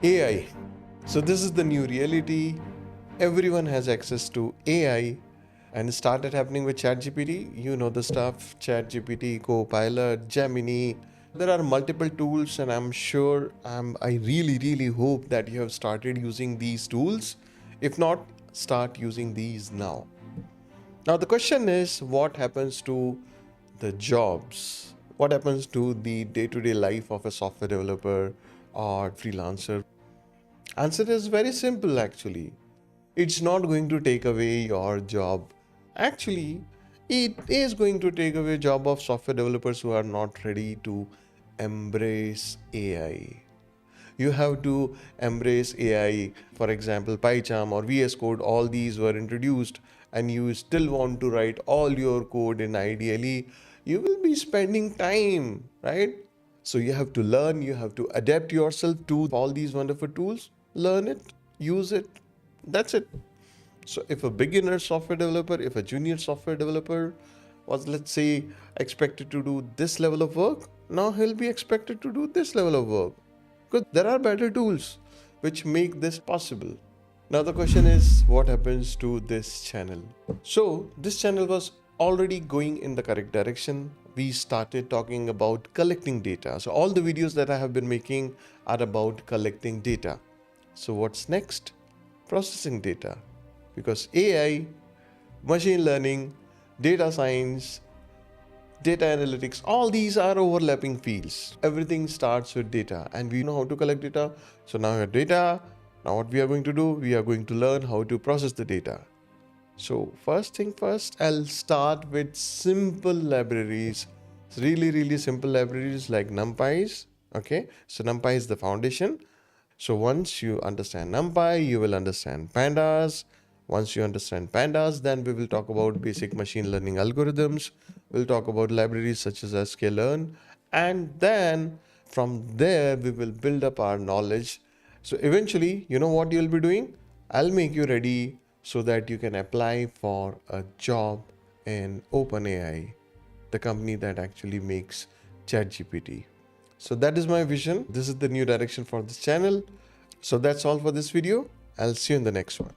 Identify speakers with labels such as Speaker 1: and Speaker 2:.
Speaker 1: AI. So this is the new reality. Everyone has access to AI, and it started happening with ChatGPT. You know the stuff, ChatGPT, Copilot, Gemini. There are multiple tools, and I'm sure I really hope that you have started using these tools. If not, start using these now. Now the question is, what happens to the jobs? What happens to the day-to-day life of a software developer or freelancer? Answer is very simple actually. It's not going to take away your job. Actually, it is going to take away job of software developers who are not ready to embrace AI. You have to embrace AI. For example, PyCharm or VS Code, all these were introduced, and you still want to write all your code in ideally, you will be spending time, right? So you have to learn, you have to adapt yourself to all these wonderful tools, learn it, use it. That's it. So if a beginner software developer, if a junior software developer was, let's say, expected to do this level of work, now he'll be expected to do this level of work. Because there are better tools which make this possible. Now the question is, what happens to this channel? So this channel was already going in the correct direction. We started talking about collecting data. So all the videos that I have been making are about collecting data. So what's next? Processing data. Because AI, machine learning, data science, data analytics, all these are overlapping fields. Everything starts with data, and we know how to collect data. So now we have data. Now what we are going to do, we are going to learn how to process the data. So first thing first, I'll start with simple libraries. Really simple libraries like NumPys. Okay, so NumPy is the foundation. So once you understand NumPy, you will understand Pandas. Once you understand Pandas, then we will talk about basic machine learning algorithms. We'll talk about libraries such as sklearn. And then from there, we will build up our knowledge. So eventually, you know what you'll be doing? I'll make you ready so that you can apply for a job in OpenAI, the company that actually makes ChatGPT. So that is my vision. This is the new direction for this channel. So that's all for this video. I'll see you in the next one.